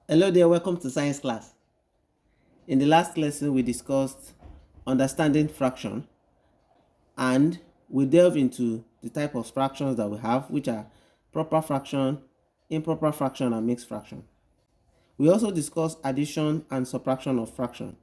Hello there, welcome to science class. In the last lesson, we discussed understanding fraction and we delve into the type of fractions that we have, which are proper fraction, improper fraction, and mixed fraction. We also discussed addition and subtraction of fraction.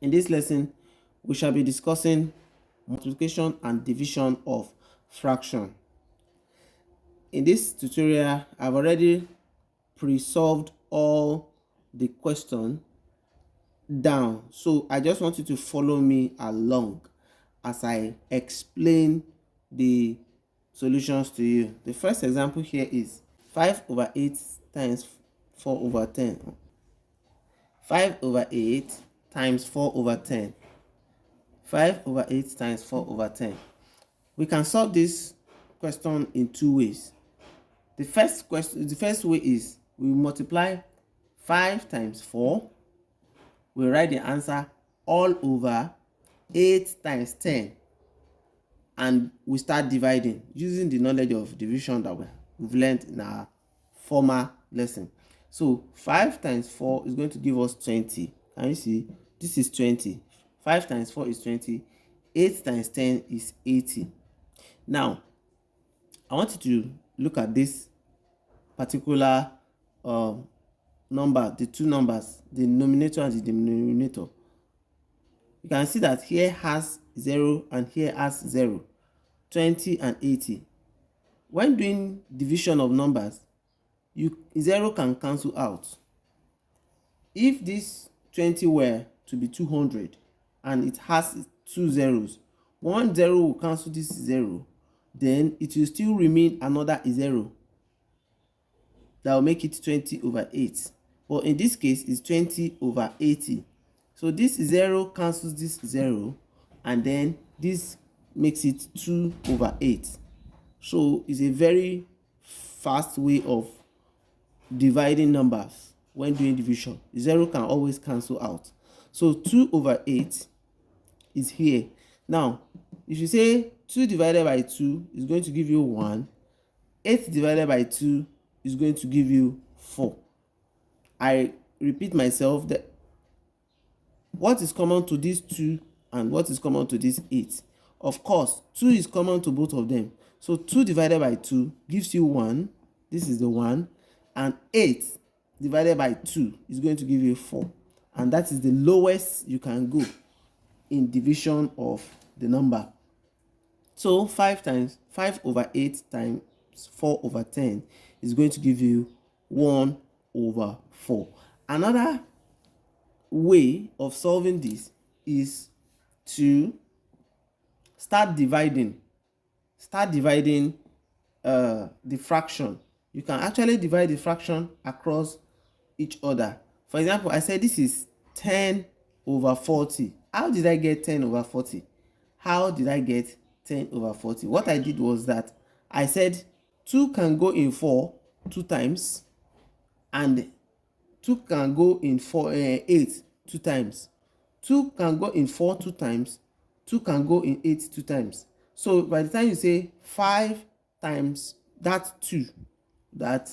In this lesson, we shall be discussing multiplication and division of fraction. In this tutorial, I've already pre-solved all the questions down, so I just want you to follow me along as I explain the solutions to you. The first example here is 5 over 8 times 4 over 10. 5 over 8 times 4 over 10. 5 over 8 times 4 over 10. We can solve this question in two ways. The first way is we multiply 5 times 4. We write the answer all over 8 times 10, and we start dividing using the knowledge of division that we've learned in our former lesson. So 5 times 4 is going to give us 20. Can you see? This is 20. 5 times 4 is 20. 8 times 10 is 80. Now, I want you to look at this particular number, the two numbers, the numerator and the denominator. You can see that here has 0 and here has 0, 20 and 80. When doing division of numbers, 0 can cancel out. If this 20 were to be 200 and it has two zeros, one 0 will cancel this 0, then it will still remain another 0 that will make it 20 over 8. But in this case, it's 20 over 80. So this 0 cancels this 0, and then this makes it 2 over 8. So it's a very fast way of dividing numbers when doing division. 0 can always cancel out. So 2 over 8 is here. Now, if you say 2 divided by 2 is going to give you 1, 8 divided by 2 is going to give you 4. I repeat myself, that what is common to these 2 and what is common to this 8? Of course, 2 is common to both of them. So 2 divided by 2 gives you 1. This is the 1. And 8 divided by 2 is going to give you 4. And that is the lowest you can go in division of the number. So 5 over 8 times 4 over 10 is going to give you 1 over 4. Another way of solving this is to start dividing the fraction. You can actually divide the fraction across each other. For example, I said this is 10 over 40. How did I get 10 over 40? How did I get 10 over 40? What I did was that I said 2 can go in 4 2 times, and 2 can go in 8 2 times. 2 can go in 4 2 times. 2 can go in 8 2 times. So by the time you say 5 times that 2 that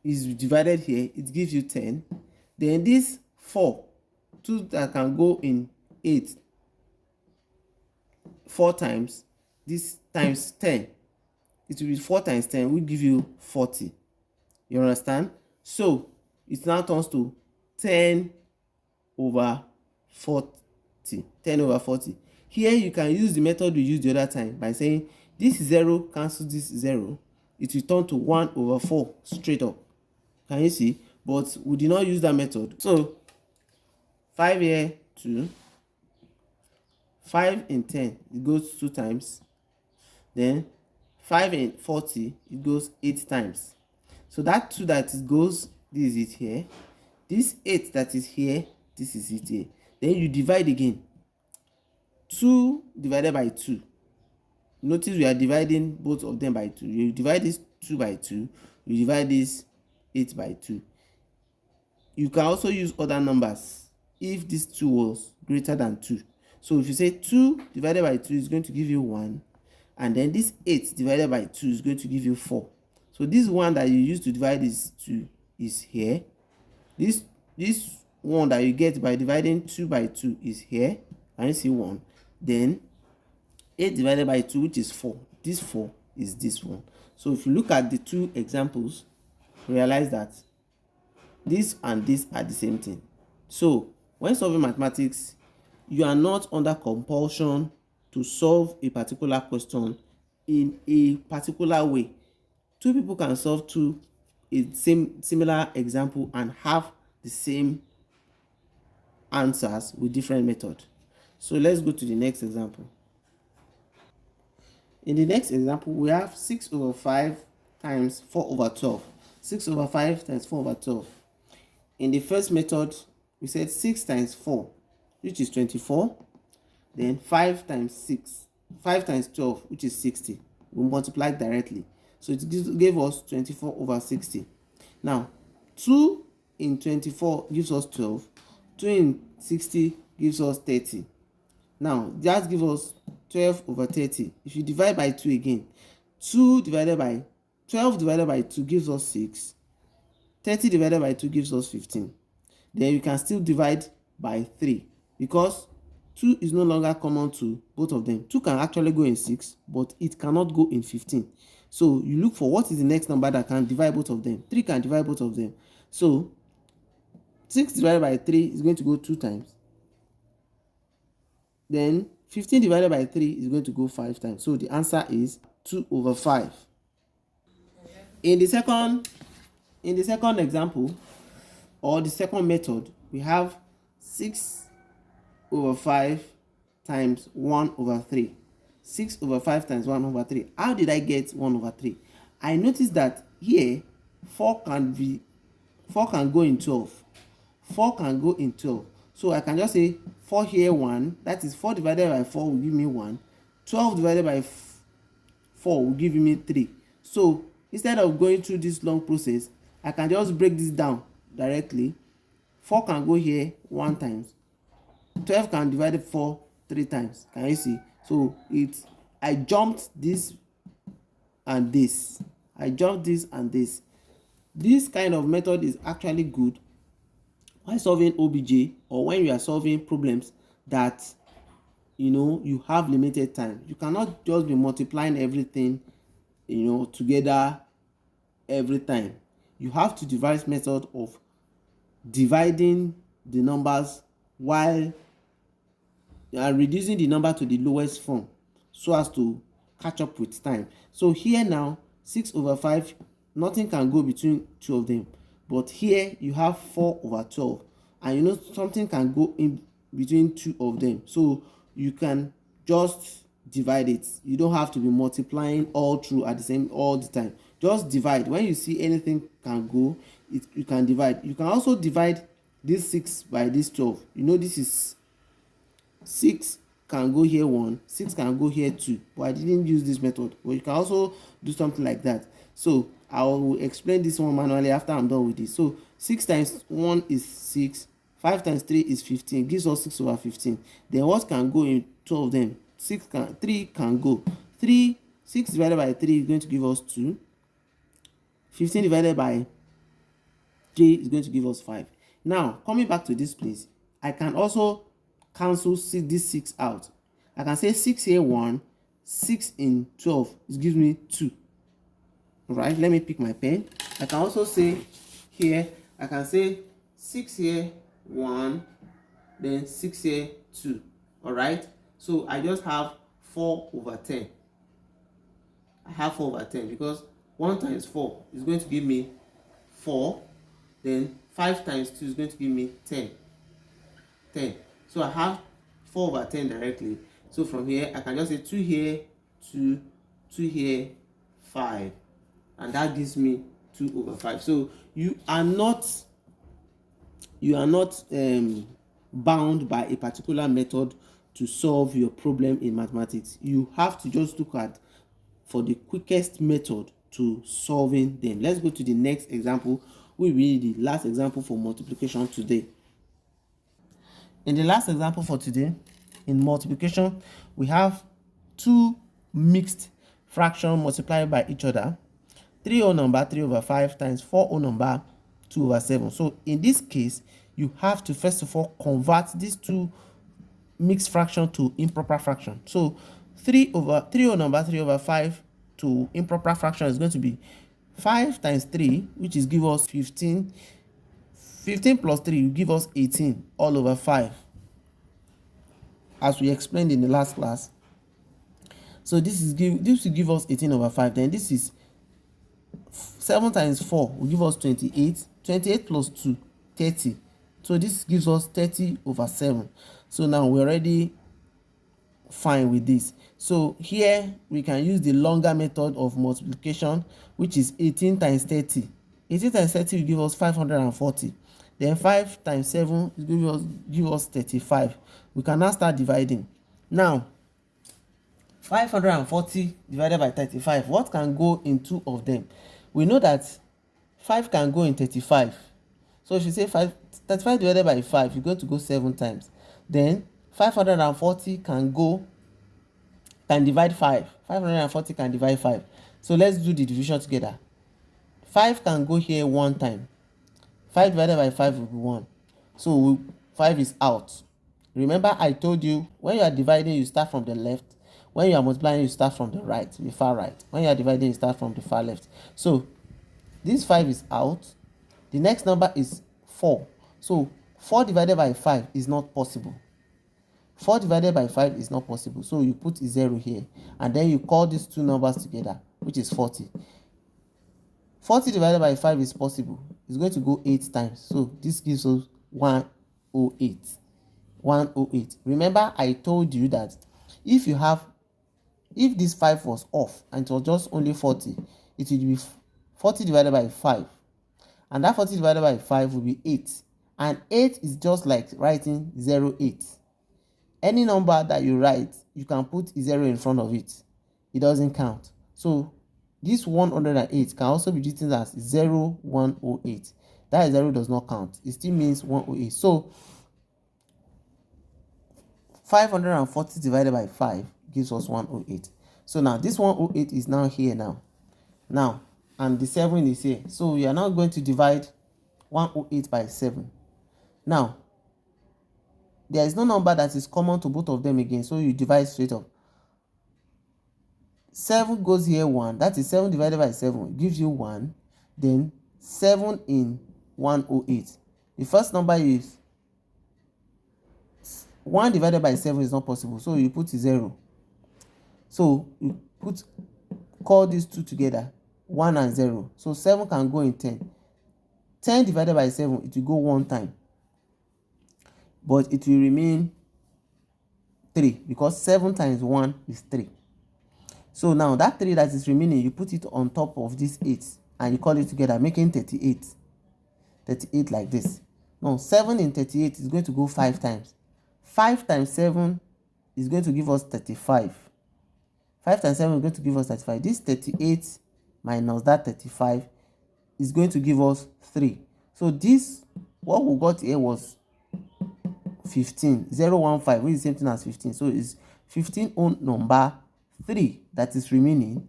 is divided here, it gives you 10. Then this 4, 2 that can go in 8 4 times, this times 10, it will be 4 times 10 will give you 40. You understand? So it now turns to 10 over 40. 10 over 40. Here you can use the method we used the other time by saying this 0 cancels this 0. It will turn to 1 over 4 straight up. Can you see? But we did not use that method. So 5 here, 2. 5 in 10, it goes 2 times. Then 5 in 40, it goes 8 times. So that 2 that it goes, this is it here. This 8 that is here, this is it here. Then you divide again. 2 divided by 2. Notice we are dividing both of them by 2. You divide this 2 by 2. You divide this 8 by 2. You can also use other numbers if this 2 was greater than 2. So if you say 2 divided by 2 is going to give you 1. And then this 8 divided by 2 is going to give you 4. So this 1 that you use to divide this 2 is here. This one that you get by dividing 2 by 2 is here. Can you see 1? Then 8 divided by 2, which is 4. This 4 is this one. So if you look at the two examples, realize that this and this are the same thing. So when solving mathematics, you are not under compulsion to solve a particular question in a particular way. Two people can solve similar example and have the same answers with different method. So let's go to the next example. In the next example, we have 6 over 5 times 4 over 12. 6 over 5 times 4 over 12. In the first method, we said 6 times 4, which is 24. Then 5 times 6, 5 times 12, which is 60. We multiply directly. So it gave us 24 over 60. Now, 2 in 24 gives us 12. 2 in 60 gives us 30. Now, that gives us 12 over 30. If you divide by 2 again, 12 divided by 2 gives us 6. 30 divided by 2 gives us 15. Then you can still divide by 3 because 2 is no longer common to both of them. 2 can actually go in 6, but it cannot go in 15. So you look for what is the next number that can divide both of them. 3 can divide both of them. So 6 divided by 3 is going to go 2 times. Then 15 divided by 3 is going to go 5 times. So the answer is 2 over 5. In the second example, or the second method, we have 6 over 5 times 1 over 3. 6 over 5 times 1 over 3. How did I get 1 over 3? I noticed that here 4 can go in 12. 4 can go in 12. So I can just say 4 here 1. That is 4 divided by 4 will give me 1. 12 divided by 4 will give me 3. So instead of going through this long process, I can just break this down directly. 4 can go here 1 times. 12 can divide 4 3 times. Can you see? So I jumped this and this. I jumped this and this. This kind of method is actually good when solving OBJ or when you are solving problems that you have limited time. You cannot just be multiplying everything together every time. You have to devise method of dividing the numbers while reducing the number to the lowest form so as to catch up with time. So here now 6 over 5, nothing can go between two of them, but here you have 4 over 12 and something can go in between two of them, so you can just divide it. You don't have to be multiplying all through all the time. Just divide. When you see anything can go, you can divide. You can also divide this 6 by this 12. This is 6 can go here 1, 6 can go here 2, but I didn't use this method. But you can also do something like that. So I will explain this one manually after I'm done with this. So 6 times 1 is 6, 5 times 3 is 15, gives us 6 over 15. Then what can go in two of them? 3 can go. 6 divided by 3 is going to give us 2. 15 divided by 3 is going to give us 5. Now, coming back to this place, I can also cancel this 6 out. I can say 6 here 1, 6 in 12, it gives me 2. Right, let me pick my pen. I can also say here, I can say 6 here 1, then 6 here 2. All right, so I just have 4 over 10. I have 4 over 10 because 1 times 4 is going to give me 4. Then 5 times 2 is going to give me 10. So I have 4 over 10 directly. So from here, I can just say 2 here, 2 here, 5. And that gives me 2 over 5. So you are not bound by a particular method to solve your problem in mathematics. You have to just look at for the quickest method to solving them. Let's go to the next example. We will be the last example for multiplication today. In the last example for today, in multiplication, we have 2 mixed fractions multiplied by each other. 3 whole number 3 over 5 times 4 whole number 2 over 7. So in this case, you have to first of all convert these two mixed fraction to improper fraction. So 3 whole number 3 over 5 to improper fraction is going to be 5 times 3, which is give us 15. 15 plus 3 will give us 18 all over 5, as we explained in the last class. So this will give us 18 over 5. Then this is 7 times 4 will give us 28. 28 plus 2, 30. So this gives us 30 over 7. So now we're already fine with this. So here we can use the longer method of multiplication, which is 18 times 30. 18 times 30 will give us 540. Then 5 times 7 will give us 35. We can now start dividing. Now 540 divided by 35, what can go in two of them? We know that 5 can go in 35. So if you say 35 divided by 5, you're going to go 7 times. Then 540 can divide 5. 540 can divide 5. So let's do the division together. 5 can go here 1 time. 5 divided by 5 will be 1. So 5 is out. Remember, I told you when you are dividing, you start from the left. When you are multiplying, you start from the right, the far right. When you are dividing, you start from the far left. So this 5 is out. The next number is 4. So 4 divided by 5 is not possible. 4 divided by 5 is not possible. So you put a 0 here. And then you call these two numbers together, which is 40. 40 divided by 5 is possible. It's going to go 8 times. So this gives us 108. 108. Remember, I told you that if this 5 was off and it was just only 40, it would be 40 divided by 5. And that 40 divided by 5 will be 8. And 8 is just like writing 08. Any number that you write, you can put a 0 in front of it. It doesn't count. So this 108 can also be written as 0108. That 0 does not count. It still means 108. So 540 divided by 5 gives us 108. So now this 108 is now here now. And the 7 is here. So we are now going to divide 108 by 7. Now, there is no number that is common to both of them again. So you divide straight up. 7 goes here 1. That is 7 divided by 7 gives you 1. Then 7 in 108. The first number is 1 divided by 7 is not possible. So you put a 0. So you call these two together. 1 and 0. So 7 can go in 10. 10 divided by 7, it will go 1 time. But it will remain 3 because 7 times 1 is 3. So now that 3 that is remaining, you put it on top of this 8 and you call it together, making 38. 38 like this. Now 7 in 38 is going to go 5 times. 5 times 7 is going to give us 35. 5 times 7 is going to give us 35. This 38 minus that 35 is going to give us 3. So this, what we got here was 15. 015, which is the same thing as 15. So it's 15 on number 3 that is remaining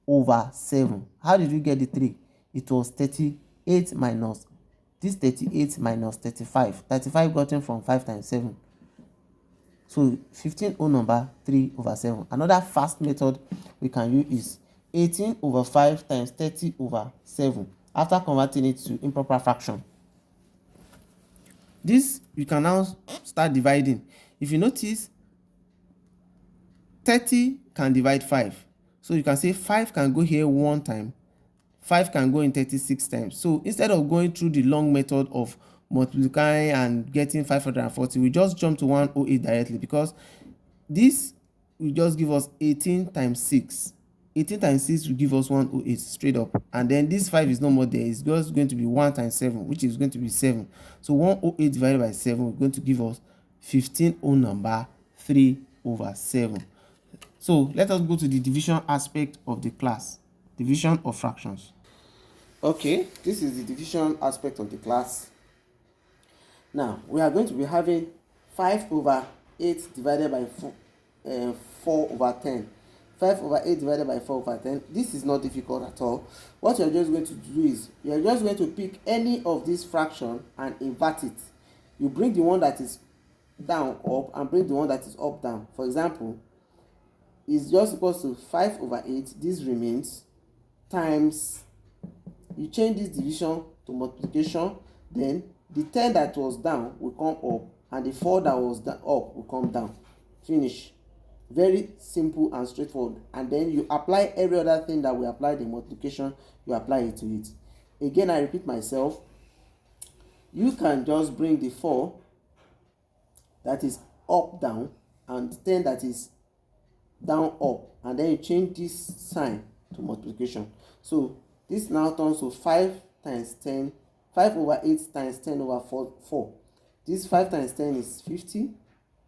over 7. How did we get the 3? It was 38 minus this 38 minus 35. 35 gotten from 5 times 7. So 15 whole number 3 over 7. Another fast method we can use is 18 over 5 times 30 over 7 after converting it to improper fraction. This you can now start dividing. If you notice, 30 can divide 5. So you can say 5 can go here 1 time. 5 can go in 36 times. So instead of going through the long method of multiplying and getting 540, we just jump to 108 directly, because this will just give us 18 times 6. 18 times 6 will give us 108 straight up. And then this 5 is no more there. It's just going to be 1 times 7, which is going to be 7. So 108 divided by 7 is going to give us 15 whole number 3 over 7. So let us go to the division aspect of the class. Division of fractions. Okay, this is the division aspect of the class. Now, we are going to be having 5 over 8 divided by 4 over 10. 5/8 divided by 4/10. This is not difficult at all. What you're just going to do is you're just going to pick any of these fraction and invert it. You bring the one that is down up and bring the one that is up down. For example, is just equals to 5/8, this remains, times, you change this division to multiplication, then the 10 that was down will come up and the 4 that was up will come down. Finish. Very simple and straightforward. And then you apply every other thing that we applied in multiplication, you apply it to it. Again, I repeat myself, you can just bring the 4 that is up down and 10 that is down up, and then you change this sign to multiplication. So this now turns to 5 times 10, 5/8 times 10/4. This 5 times 10 is 50,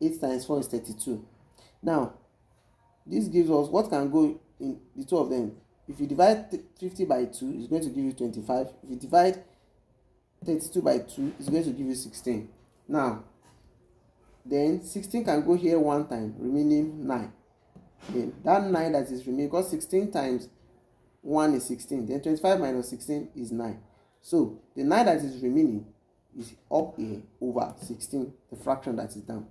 8 times 4 is 32. Now this gives us what can go in the two of them. If you divide 50 by 2, it's going to give you 25. If you divide 32 by 2, it's going to give you 16. Now then 16 can go here one time, remaining 9. Then that 9 that is remaining, because 16 times 1 is 16, then 25 minus 16 is 9. So the 9 that is remaining is up here over 16, the fraction that is down.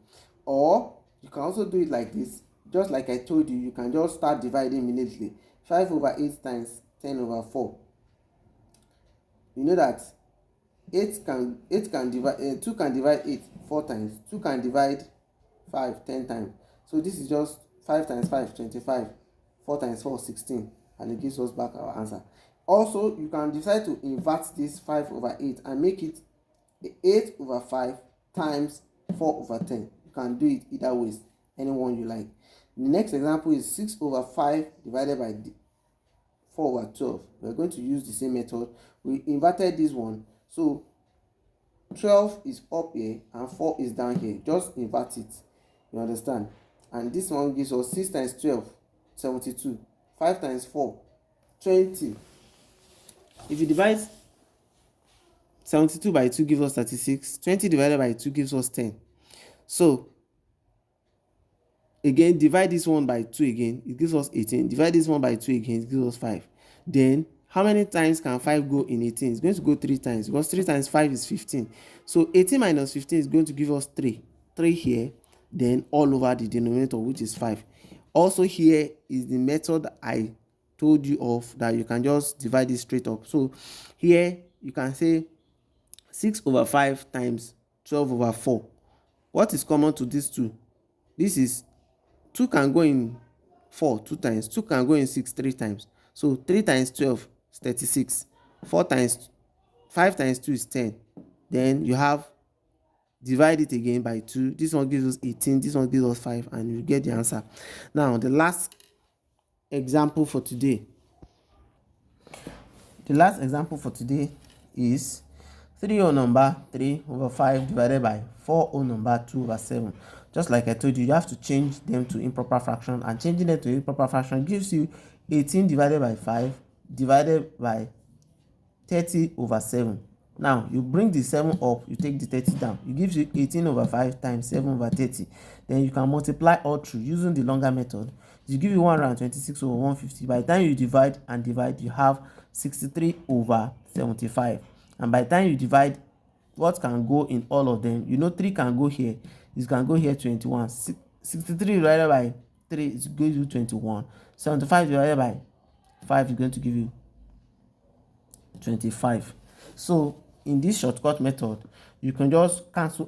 Or you can also do it like this, just like I told you, you can just start dividing immediately. 5/8 times 10/4. You know that 2 can divide 8 4 times, 2 can divide 5 10 times. So this is just 5 times 5 25, 4 times 4 16, and it gives us back our answer. Also, you can decide to invert this 5/8 and make it 8/5 times 4/10. You can do it either ways, anyone you like. The next example is 6/5 divided by 4/12. We're going to use the same method. We inverted this one, so 12 is up here and 4 is down here. Just invert it, you understand? And this one gives us 6 times 12 72, 5 times 4 20. If you divide 72 by 2 gives us 36, 20 divided by 2 gives us 10. So again, divide this one by 2 again, it gives us 18. Divide this one by 2 again, it gives us 5. Then how many times can 5 go in 18? It's going to go 3 times, because 3 times 5 is 15. So 18 minus 15 is going to give us 3 here, then all over the denominator, which is 5. Also here is the method I told you of, that you can just divide it straight up. So here you can say 6/5 times 12/4. What is common to these two? This is 2 can go in 4 2 times, 2 can go in 6 3 times. So 3 times 12 is 36. 5 times 2 is 10. Then you have divide it again by 2. This one gives us 18, this one gives us 5, and you get the answer. Now the last example for today. The last example for today is 3 whole number 3/5 divided by 4 whole number 2/7. Just like I told you, you have to change them to improper fraction, and changing them to improper fraction gives you 18 divided by 5 divided by 30/7. Now you bring the 7 up, you take the 30 down, it gives you 18/5 times 7/30. Then you can multiply all through using the longer method. It give you 126/150. By the time you divide, you have 63/75. And by the time you divide, what can go in all of them? You know 3 can go here, it can go here 21. 63 divided by 3 is going to give you 21. 75 divided by 5 is going to give you 25. So in this shortcut method, you can just cancel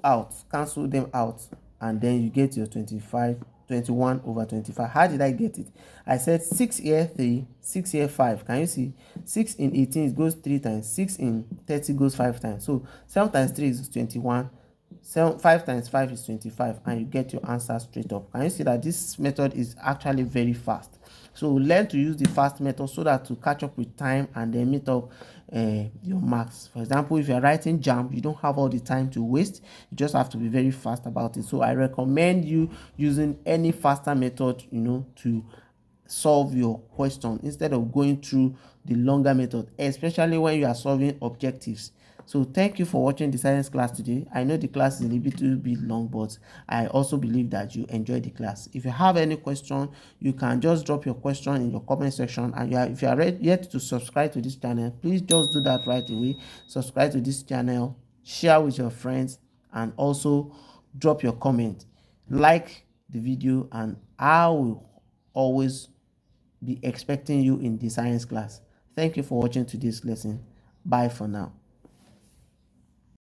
them out, and then you get your 21/25. How did I get it? I said 6 here 3, 6 here 5. Can you see? 6 in 18 it goes 3 times, 6 in 30 goes 5 times. So 7 times 3 is 21, 5 times 5 is 25, and you get your answer straight up. Can you see that this method is actually very fast? So learn to use the fast method so that to catch up with time and then meet up your marks. For example, if you're writing JAMB, you don't have all the time to waste, you just have to be very fast about it. So I recommend you using any faster method, to solve your question instead of going through the longer method, especially when you are solving objectives. So thank you for watching the science class today. I know the class is a little bit long, but I also believe that you enjoyed the class. If you have any question, you can just drop your question in your comment section. And if you are yet to subscribe to this channel, please just do that right away. Subscribe to this channel, share with your friends, and also drop your comment. Like the video, and I will always be expecting you in the science class. Thank you for watching today's lesson. Bye for now.